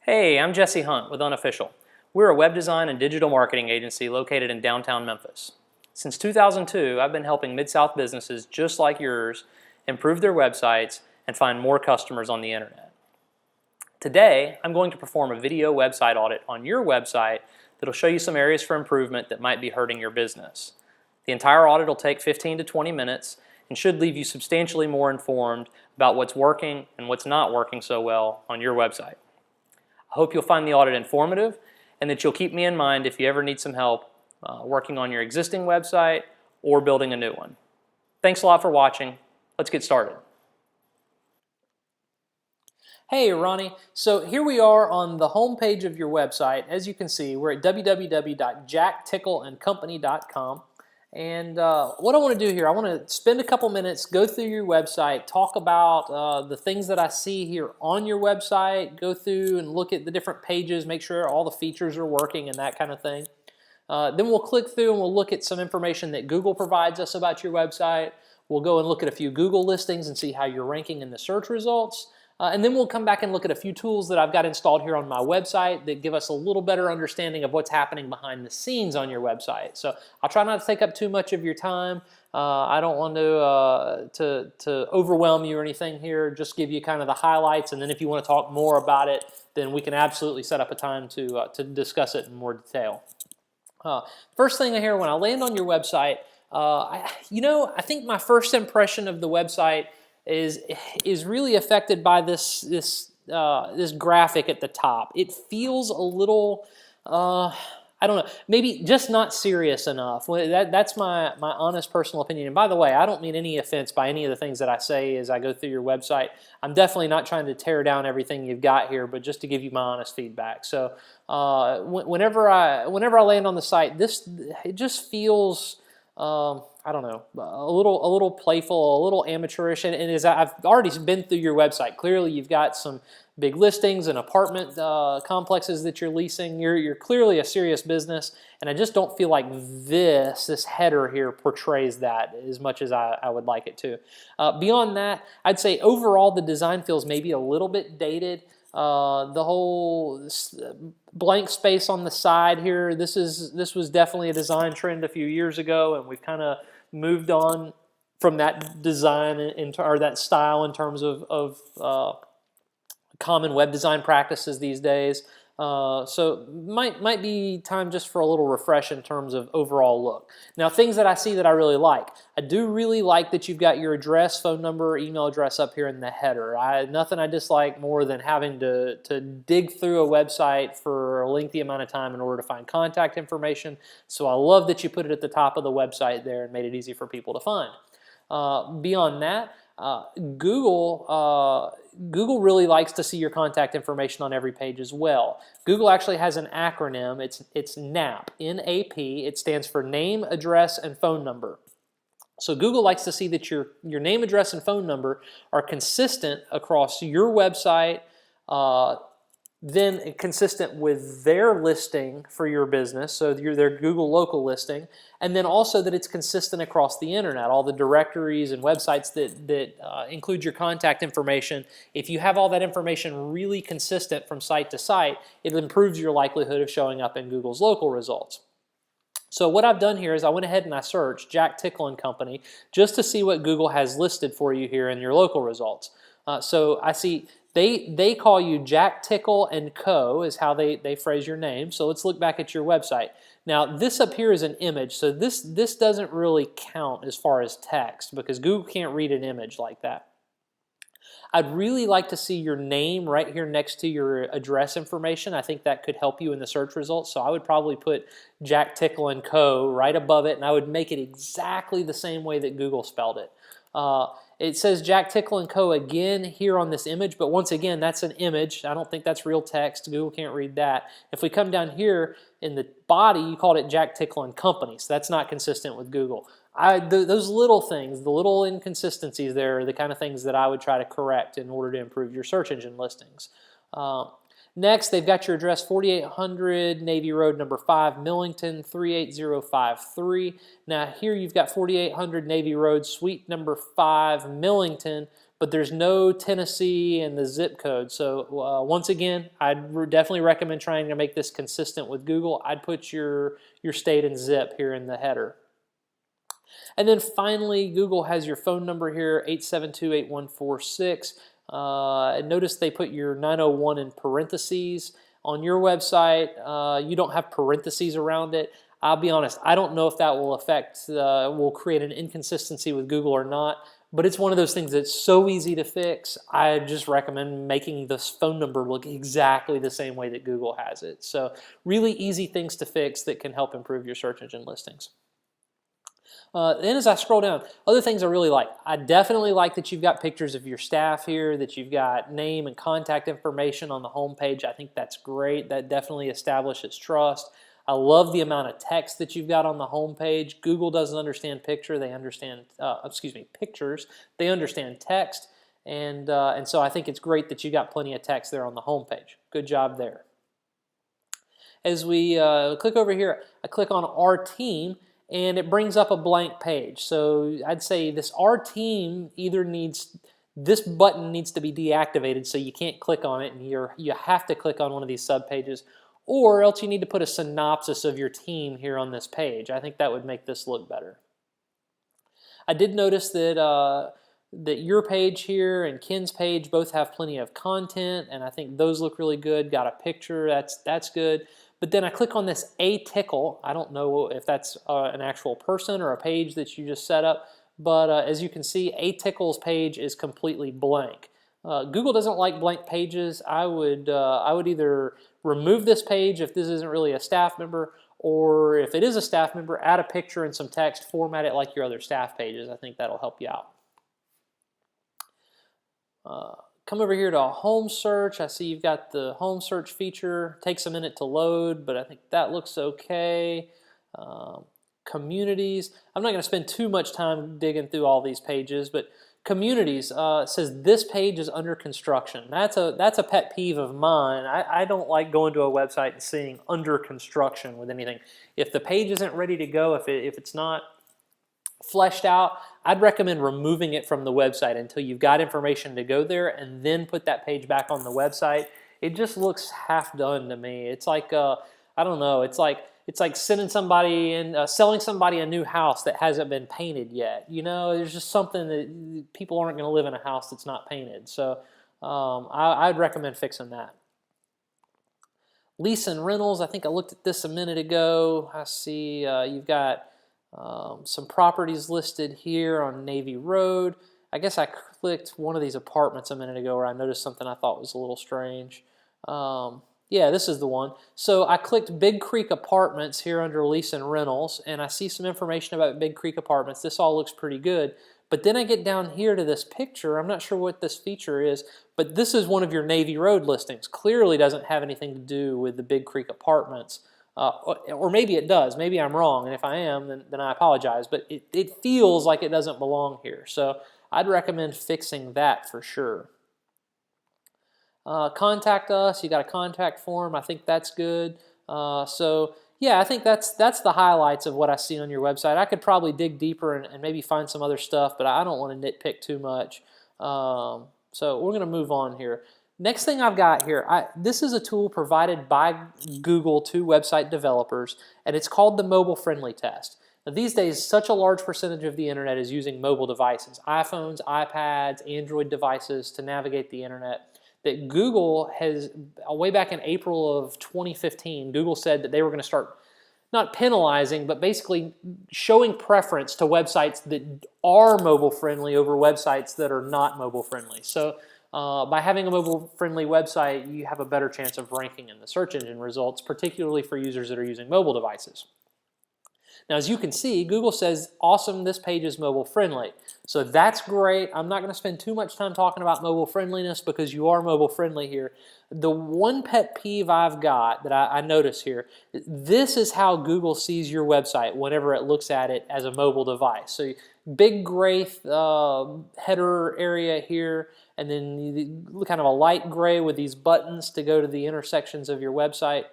Hey, I'm Jesse Hunt with Unofficial. We're a web design and digital marketing agency located in downtown Memphis. Since 2002, I've been helping Mid-South businesses just like yours improve their websites and find more customers on the internet. Today, I'm going to perform a video website audit on your website that'll show you some areas for improvement that might be hurting your business. The entire audit will take 15 to 20 minutes and should leave you substantially more informed about what's working and what's not working so well on your website. I hope you'll find the audit informative and that you'll keep me in mind if you ever need some help working on your existing website or building a new one. Thanks a lot for watching. Let's get started. Hey Ronnie, so here we are on the home page of your website. As you can see, we're at www.jacktickleandcompany.com. And what I want to do here, I want to spend a couple minutes, go through your website, talk about the things that I see here on your website, go through and look at the different pages, make sure all the features are working and that kind of thing. Then we'll click through and we'll look at some information that Google provides us about your website. We'll go and look at a few Google listings and see how you're ranking in the search results. And then we'll come back and look at a few tools that I've got installed here on my website that give us a little better understanding of what's happening behind the scenes on your website. So I'll try not to take up too much of your time. I don't want to overwhelm you or anything here. Just give you kind of the highlights, and then if you want to talk more about it, then we can absolutely set up a time to discuss it in more detail. First thing I hear when I land on your website, I think my first impression of the website is really affected by this graphic at the top. It feels a little, I don't know, maybe just not serious enough. That's my honest personal opinion. And by the way, I don't mean any offense by any of the things that I say as I go through your website. I'm definitely not trying to tear down everything you've got here, but just to give you my honest feedback. So whenever I land on the site, it just feels, I don't know, a little playful, a little amateurish, and as I've already been through your website, clearly you've got some big listings and apartment complexes that you're leasing. You're clearly a serious business, and I just don't feel like this header here portrays that as much as I would like it to. Beyond that, I'd say overall the design feels maybe a little bit dated. The whole blank space on the side here, this was definitely a design trend a few years ago, and we've kind of moved on from that design or that style in terms of common web design practices these days. So might be time just for a little refresh in terms of overall look. Now, things that I see that I really like. I do really like that you've got your address, phone number, email address up here in the header. Nothing I dislike more than having to dig through a website for a lengthy amount of time in order to find contact information. So I love that you put it at the top of the website there and made it easy for people to find. Beyond that, Google really likes to see your contact information on every page as well. Google actually has an acronym. It's NAP, N-A-P. It stands for name, address, and phone number. So Google likes to see that your name, address, and phone number are consistent across your website, then consistent with their listing for your business, so their Google local listing, and then also that it's consistent across the internet, all the directories and websites that include your contact information. If you have all that information really consistent from site to site, it improves your likelihood of showing up in Google's local results. So what I've done here is I went ahead and I searched Jack Tickle and Company just to see what Google has listed for you here in your local results. So I see they call you Jack Tickle and Co. is how they phrase your name. So let's look back at your website. Now this up here is an image, so this doesn't really count as far as text because Google can't read an image like that. I'd really like to see your name right here next to your address information. I think that could help you in the search results. So I would probably put Jack Tickle and Co. right above it, and I would make it exactly the same way that Google spelled it. It says Jack Tickle and Co. again here on this image, but once again, that's an image. I don't think that's real text. Google can't read that. If we come down here in the body, you called it Jack Tickle and Company, so that's not consistent with Google. Those little things, the little inconsistencies there are the kind of things that I would try to correct in order to improve your search engine listings. Next, they've got your address 4800 Navy Road number 5, Millington 38053. Now here you've got 4800 Navy Road, suite number 5, Millington, but there's no Tennessee in the zip code. So once again, I'd definitely recommend trying to make this consistent with Google. I'd put your state and zip here in the header. And then finally, Google has your phone number here, 872-8146. Notice they put your 901 in parentheses. On your website, you don't have parentheses around it. I'll be honest, I don't know if that will create an inconsistency with Google or not, but it's one of those things that's so easy to fix. I just recommend making this phone number look exactly the same way that Google has it. So really easy things to fix that can help improve your search engine listings. Then as I scroll down, other things I really like. I definitely like that you've got pictures of your staff here, that you've got name and contact information on the home page. I think that's great. That definitely establishes trust. I love the amount of text that you've got on the home page. Google doesn't understand pictures. They understand text. And so I think it's great that you got plenty of text there on the home page. Good job there. As we click over here, I click on Our Team, and it brings up a blank page. So I'd say this Our Team this button needs to be deactivated, so you can't click on it, and you have to click on one of these subpages, or else you need to put a synopsis of your team here on this page. I think that would make this look better. I did notice that your page here and Ken's page both have plenty of content, and I think those look really good. Got a picture, that's good. But then I click on this Tickle. I don't know if that's an actual person or a page that you just set up, but as you can see, Tickle's page is completely blank. Google doesn't like blank pages. I would either remove this page if this isn't really a staff member, or if it is a staff member, add a picture and some text, format it like your other staff pages. I think that'll help you out. Come over here to a home search. I see you've got the home search feature. Takes a minute to load, but I think that looks okay. Communities. I'm not going to spend too much time digging through all these pages, but communities says this page is under construction. That's a pet peeve of mine. I don't like going to a website and seeing under construction with anything. If the page isn't ready to go, if it's not fleshed out, I'd recommend removing it from the website until you've got information to go there, and then put that page back on the website. It just looks half done to me. It's like I don't know. It's like sending somebody in, selling somebody a new house that hasn't been painted yet. You know, there's just something that people aren't going to live in a house that's not painted. So I'd recommend fixing that. Lease and rentals. I think I looked at this a minute ago. I see you've got some properties listed here on Navy Road. I guess I clicked one of these apartments a minute ago where I noticed something I thought was a little strange. Yeah, this is the one. So I clicked Big Creek Apartments here under Lease and Rentals, and I see some information about Big Creek Apartments. This all looks pretty good. But then I get down here to this picture. I'm not sure what this feature is, but this is one of your Navy Road listings. Clearly doesn't have anything to do with the Big Creek Apartments. Or maybe it does. Maybe I'm wrong, and if I am, then I apologize. But it feels like it doesn't belong here. So I'd recommend fixing that for sure. Contact us. You got a contact form. I think that's good. So yeah, I think that's the highlights of what I see on your website. I could probably dig deeper and maybe find some other stuff, but I don't want to nitpick too much. So we're going to move on here. Next thing I've got here, this is a tool provided by Google to website developers, and it's called the Mobile Friendly Test. Now, these days, such a large percentage of the internet is using mobile devices, iPhones, iPads, Android devices to navigate the internet, that Google has, way back in April of 2015, Google said that they were going to start not penalizing, but basically showing preference to websites that are mobile friendly over websites that are not mobile friendly. So by having a mobile-friendly website, you have a better chance of ranking in the search engine results, particularly for users that are using mobile devices. Now, as you can see, Google says, awesome, this page is mobile-friendly. So that's great. I'm not going to spend too much time talking about mobile friendliness because you are mobile-friendly here. The one pet peeve I've got that I notice here, this is how Google sees your website whenever it looks at it as a mobile device. So big gray header area here, and then kind of a light gray with these buttons to go to the intersections of your website.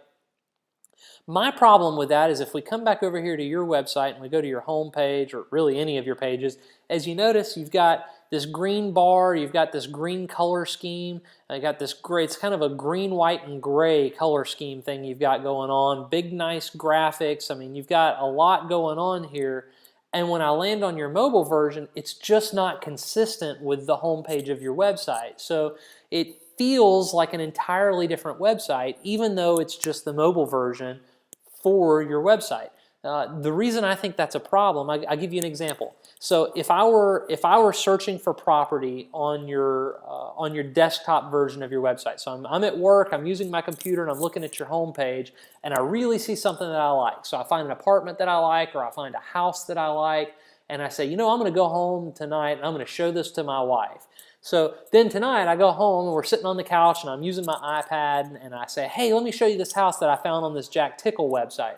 My problem with that is if we come back over here to your website and we go to your home page, or really any of your pages, as you notice, you've got this green bar, you've got this green color scheme, you got this gray, it's kind of a green, white, and gray color scheme thing you've got going on, big, nice graphics. I mean, you've got a lot going on here. And when I land on your mobile version, it's just not consistent with the home page of your website. So it feels like an entirely different website, even though it's just the mobile version for your website. The reason I think that's a problem, I'll give you an example. So if I were searching for property on your desktop version of your website, so I'm at work, I'm using my computer, and I'm looking at your home page, and I really see something that I like. So I find an apartment that I like, or I find a house that I like, and I say, you know, I'm going to go home tonight and I'm going to show this to my wife. So then tonight I go home and we're sitting on the couch and I'm using my iPad and I say, hey, let me show you this house that I found on this Tickle website.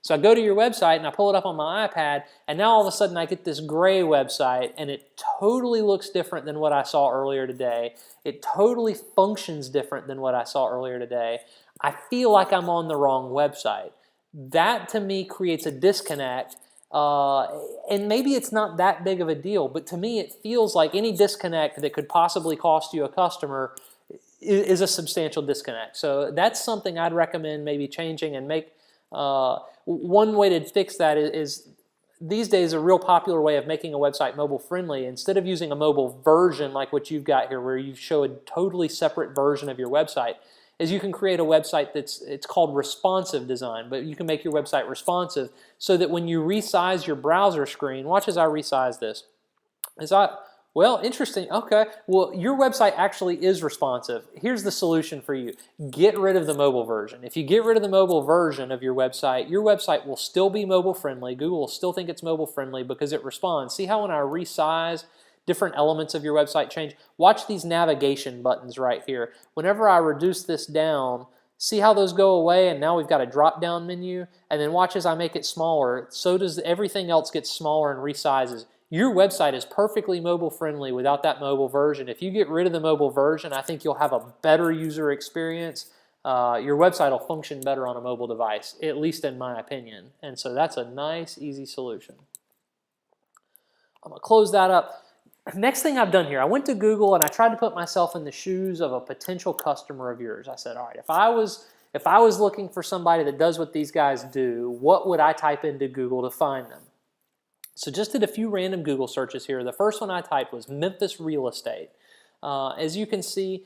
So I go to your website and I pull it up on my iPad, and now all of a sudden I get this gray website, and it totally looks different than what I saw earlier today. It totally functions different than what I saw earlier today. I feel like I'm on the wrong website. That to me creates a disconnect. And maybe it's not that big of a deal, but to me it feels like any disconnect that could possibly cost you a customer is a substantial disconnect. So that's something I'd recommend maybe changing and make. One way to fix that is these days a real popular way of making a website mobile friendly. Instead of using a mobile version like what you've got here, where you show a totally separate version of your website, is you can create a website it's called responsive design, but you can make your website responsive so that when you resize your browser screen, watch as I resize this. Well, interesting. Okay. Well, your website actually is responsive. Here's the solution for you. Get rid of the mobile version. If you get rid of the mobile version of your website will still be mobile friendly. Google will still think it's mobile friendly because it responds. See how when I resize, different elements of your website change? Watch these navigation buttons right here. Whenever I reduce this down, see how those go away, and now we've got a drop-down menu, and then watch as I make it smaller. So does everything else get smaller and resizes. Your website is perfectly mobile friendly without that mobile version. If you get rid of the mobile version, I think you'll have a better user experience. Your website will function better on a mobile device, at least in my opinion. And so that's a nice, easy solution. I'm going to close that up. Next thing I've done here, I went to Google and I tried to put myself in the shoes of a potential customer of yours. I said, all right, if I was looking for somebody that does what these guys do, what would I type into Google to find them? So just did a few random Google searches here. The first one I typed was Memphis real estate. As you can see,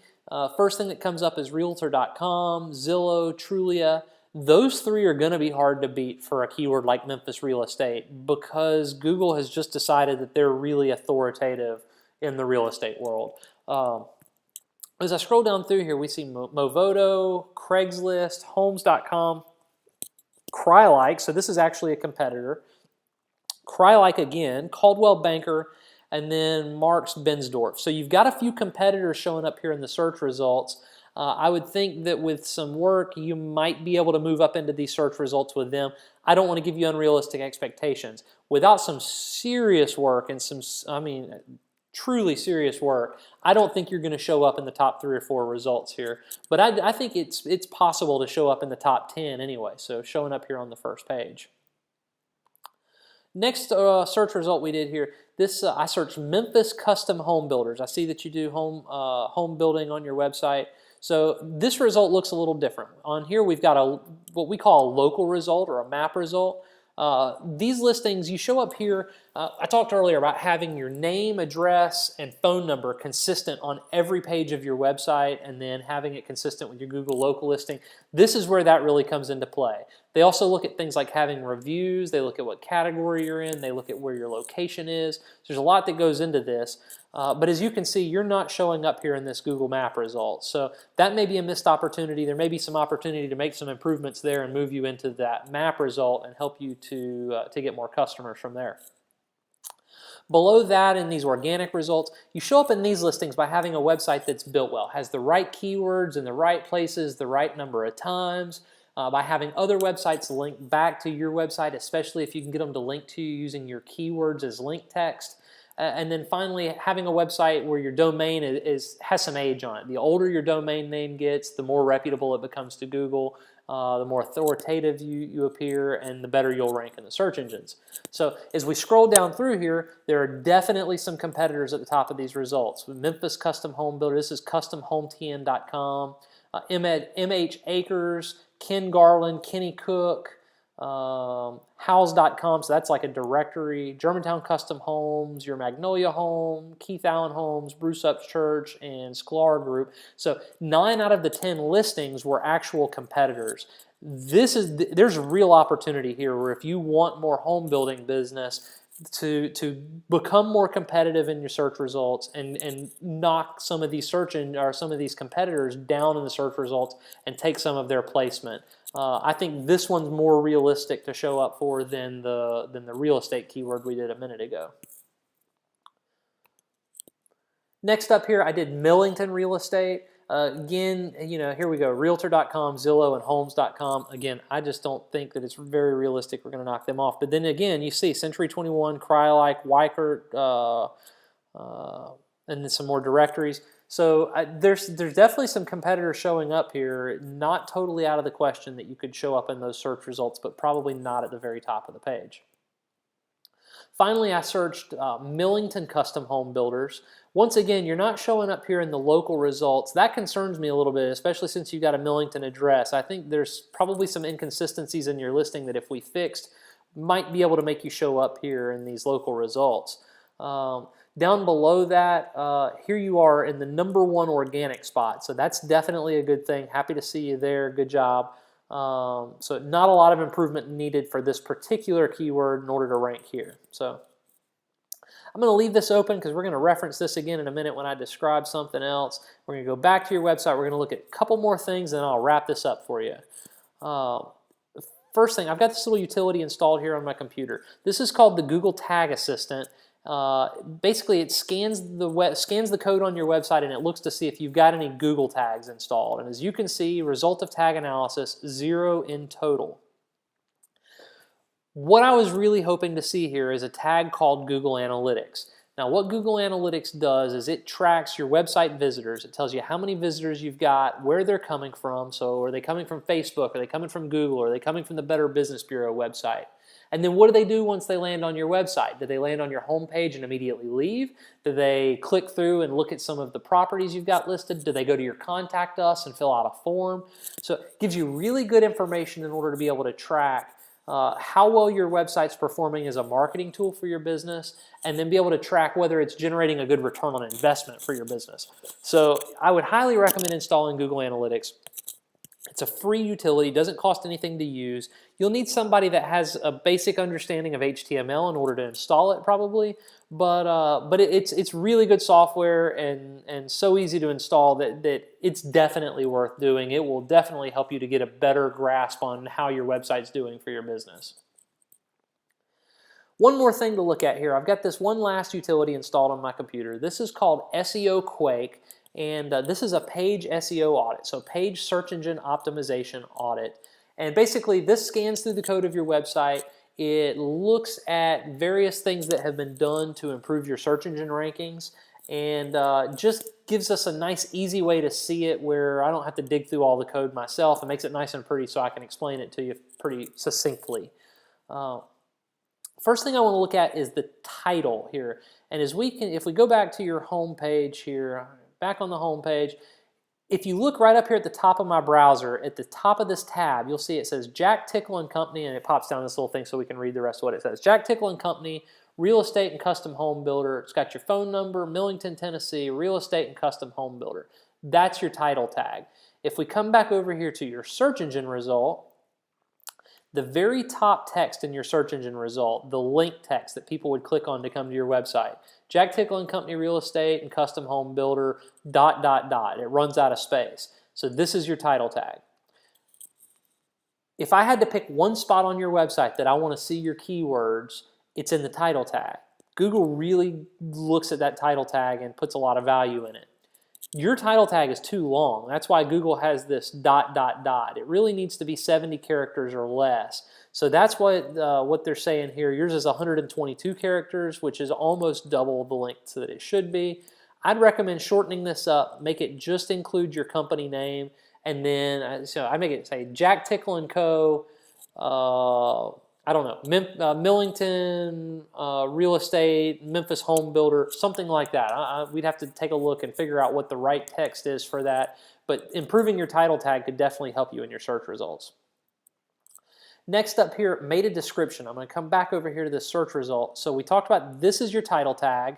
first thing that comes up is Realtor.com, Zillow, Trulia. Those three are going to be hard to beat for a keyword like Memphis real estate because Google has just decided that they're really authoritative in the real estate world. As I scroll down through here, we see Movoto, Craigslist, Homes.com, Crylike, so this is actually a competitor, Crylike again, Coldwell Banker, and then Marks Bensdorf. So you've got a few competitors showing up here in the search results. I would think that with some work, you might be able to move up into these search results with them. I don't want to give you unrealistic expectations. Without some serious work and truly serious work, I don't think you're going to show up in the top 3 or 4 results here. But I think it's possible to show up in the top 10 anyway, so showing up here on the first page. Next search result we did here, I searched Memphis custom home builders. I see that you do home building on your website. So this result looks a little different. On here we've got what we call a local result or a map result. These listings, you show up here. I talked earlier about having your name, address, and phone number consistent on every page of your website and then having it consistent with your Google local listing. This is where that really comes into play. They also look at things like having reviews. They look at what category you're in. They look at where your location is. There's a lot that goes into this. But as you can see, you're not showing up here in this Google map result. So that may be a missed opportunity. There may be some opportunity to make some improvements there and move you into that map result and help you to get more customers from there. Below that, in these organic results, you show up in these listings by having a website that's built well, has the right keywords in the right places, the right number of times, by having other websites link back to your website, especially if you can get them to link to you using your keywords as link text. And then finally, having a website where your domain has some age on it. The older your domain name gets, the more reputable it becomes to Google, the more authoritative you appear, and the better you'll rank in the search engines. So as we scroll down through here, there are definitely some competitors at the top of these results. Memphis Custom Home Builder, this is customhometn.com, MH Acres, Ken Garland, Kenny Cook, House.com, so that's like a directory, Germantown Custom Homes, Your Magnolia Home, Keith Allen Homes, Bruce Up Church, and Sklar Group. So 9 out of the 10 listings were actual competitors. There's a real opportunity here where if you want more home building business to become more competitive in your search results and knock some of these some of these competitors down in the search results and take some of their placement. I think this one's more realistic to show up for than the real estate keyword we did a minute ago. Next up here, I did Millington real estate. Again, here we go, Realtor.com, Zillow, and Homes.com. Again, I just don't think that it's very realistic we're going to knock them off. But then again, you see Century 21, Cryolike, Weichert, and then some more directories. So there's definitely some competitors showing up here. Not totally out of the question that you could show up in those search results, but probably not at the very top of the page. Finally, I searched Millington Custom Home Builders. Once again, you're not showing up here in the local results. That concerns me a little bit, especially since you've got a Millington address. I think there's probably some inconsistencies in your listing that if we fixed, might be able to make you show up here in these local results. Down below that, here you are in the #1 organic spot. So that's definitely a good thing. Happy to see you there. Good job. So not a lot of improvement needed for this particular keyword in order to rank here. So I'm going to leave this open because we're going to reference this again in a minute when I describe something else. We're going to go back to your website. We're going to look at a couple more things, and then I'll wrap this up for you. First thing, I've got this little utility installed here on my computer. This is called the Google Tag Assistant. Basically, it scans the code on your website and it looks to see if you've got any Google tags installed. And as you can see, result of tag analysis, 0 in total. What I was really hoping to see here is a tag called Google Analytics. Now, what Google Analytics does is it tracks your website visitors. It tells you how many visitors you've got, where they're coming from. So are they coming from Facebook? Are they coming from Google? Are they coming from the Better Business Bureau website? And then what do they do once they land on your website? Do they land on your homepage and immediately leave? Do they click through and look at some of the properties you've got listed? Do they go to your Contact Us and fill out a form? So it gives you really good information in order to be able to track how well your website's performing as a marketing tool for your business, and then be able to track whether it's generating a good return on investment for your business. So I would highly recommend installing Google Analytics. It's a free utility, doesn't cost anything to use. You'll need somebody that has a basic understanding of HTML in order to install it probably, but it's really good software and so easy to install that it's definitely worth doing. It will definitely help you to get a better grasp on how your website's doing for your business. One more thing to look at here. I've got this one last utility installed on my computer. This is called SEO Quake. And this is a page SEO audit, so page search engine optimization audit. And basically this scans through the code of your website. It looks at various things that have been done to improve your search engine rankings, and just gives us a nice easy way to see it where I don't have to dig through all the code myself. It makes it nice and pretty so I can explain it to you pretty succinctly. First thing I want to look at is the title here. And if we go back to your home page here, back on the home page, if you look right up here at the top of my browser, at the top of this tab, you'll see it says Jack Tickle and Company, and it pops down this little thing so we can read the rest of what it says. Jack Tickle and Company, Real Estate and Custom Home Builder. It's got your phone number, Millington, Tennessee, Real Estate and Custom Home Builder. That's your title tag. If we come back over here to your search engine result, the very top text in your search engine result, the link text that people would click on to come to your website, Jack Tickle and Company Real Estate and Custom Home Builder, ... It runs out of space. So this is your title tag. If I had to pick one spot on your website that I want to see your keywords, it's in the title tag. Google really looks at that title tag and puts a lot of value in it. your title tag is too long. That's why Google has this ... It really needs to be 70 characters or less. So that's what they're saying here. Yours is 122 characters, which is almost double the length that it should be. I'd recommend shortening this up, make it just include your company name, and then so I make it say Jack Tickle and Co. I don't know, Millington Real Estate, Memphis Home Builder, something like that. We'd have to take a look and figure out what the right text is for that. But improving your title tag could definitely help you in your search results. Next up here, made a description. I'm going to come back over here to the search result. So we talked about this is your title tag.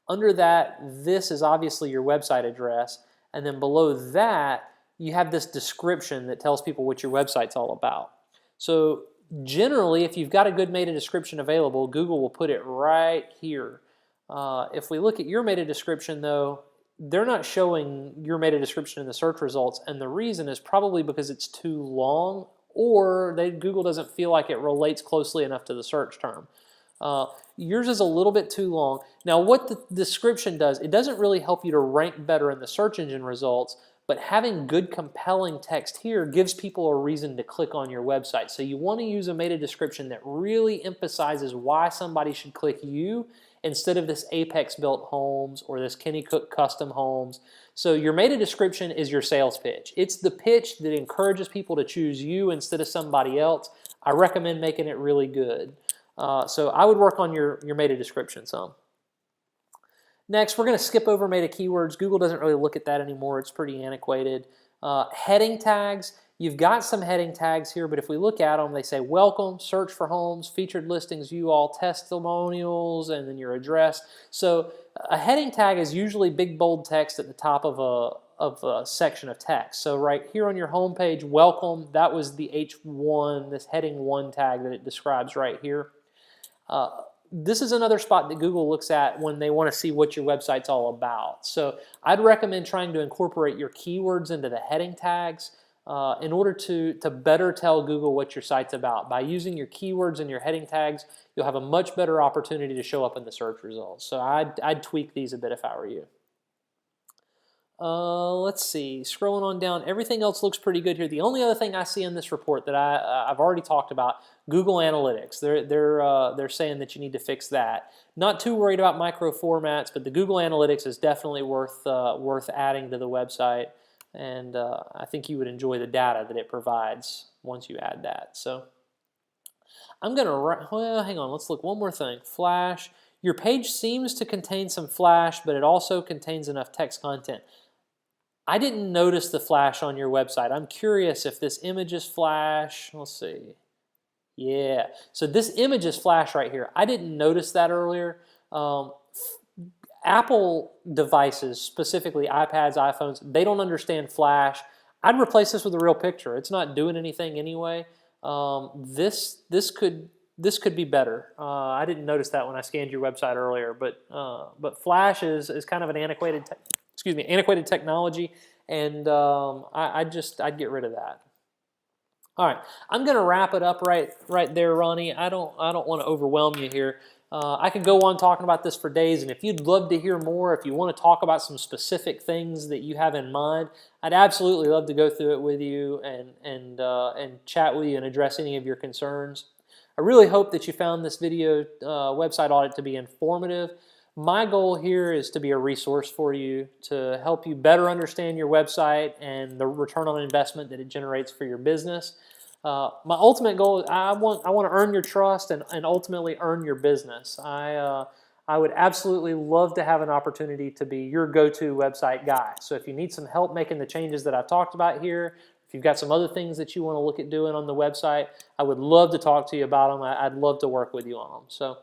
Under that, this is obviously your website address. And then below that, you have this description that tells people what your website's all about. So generally, if you've got a good meta description available, Google will put it right here. If we look at your meta description, though, they're not showing your meta description in the search results, and the reason is probably because it's too long, or Google doesn't feel like it relates closely enough to the search term. Yours is a little bit too long. Now, what the description does, it doesn't really help you to rank better in the search engine results, but having good, compelling text here gives people a reason to click on your website. So you want to use a meta description that really emphasizes why somebody should click you instead of this Apex Built Homes or this Kenny Cook Custom Homes. So your meta description is your sales pitch. It's the pitch that encourages people to choose you instead of somebody else. I recommend making it really good. So I would work on your meta description some. Next, we're going to skip over meta keywords. Google doesn't really look at that anymore. It's pretty antiquated. Heading tags. You've got some heading tags here, but if we look at them, they say welcome, search for homes, featured listings, view all testimonials, and then your address. So a heading tag is usually big, bold text at the top of a section of text. So right here on your home page, welcome, that was the H1, this heading 1 tag that it describes right here. This is another spot that Google looks at when they want to see what your website's all about. So I'd recommend trying to incorporate your keywords into the heading tags in order to better tell Google what your site's about. By using your keywords and your heading tags, you'll have a much better opportunity to show up in the search results. So I'd tweak these a bit if I were you. Let's see, scrolling on down, everything else looks pretty good here. The only other thing I see in this report that I've already talked about, Google Analytics. They're saying that you need to fix that. Not too worried about micro formats, but the Google Analytics is definitely worth adding to the website, and I think you would enjoy the data that it provides once you add that. So I'm gonna hang on. Let's look one more thing. Flash. Your page seems to contain some flash, but it also contains enough text content. I didn't notice the flash on your website. I'm curious if this image is flash. Let's see. Yeah, so this image is flash right here. I didn't notice that earlier. Apple devices, specifically iPads, iPhones, they don't understand flash. I'd replace this with a real picture. It's not doing anything anyway. This could be better. I didn't notice that when I scanned your website earlier, but flash is kind of an antiquated technology, and I'd get rid of that. All right, I'm going to wrap it up right there, Ronnie. I don't want to overwhelm you here. I could go on talking about this for days, and if you'd love to hear more, if you want to talk about some specific things that you have in mind, I'd absolutely love to go through it with you and chat with you and address any of your concerns. I really hope that you found this video website audit to be informative. My goal here is to be a resource for you to help you better understand your website and the return on investment that it generates for your business. My ultimate goal is I want to earn your trust and ultimately earn your business. I would absolutely love to have an opportunity to be your go-to website guy. So if you need some help making the changes that I've talked about here, if you've got some other things that you want to look at doing on the website, I would love to talk to you about them. I'd love to work with you on them. So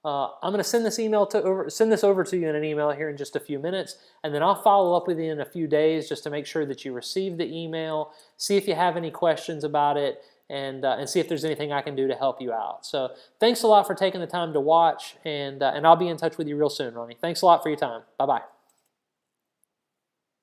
I'm going to send this over to you in an email here in just a few minutes, and then I'll follow up with you in a few days just to make sure that you receive the email, see if you have any questions about it, and see if there's anything I can do to help you out. So thanks a lot for taking the time to watch, and I'll be in touch with you real soon, Ronnie. Thanks a lot for your time. Bye-bye.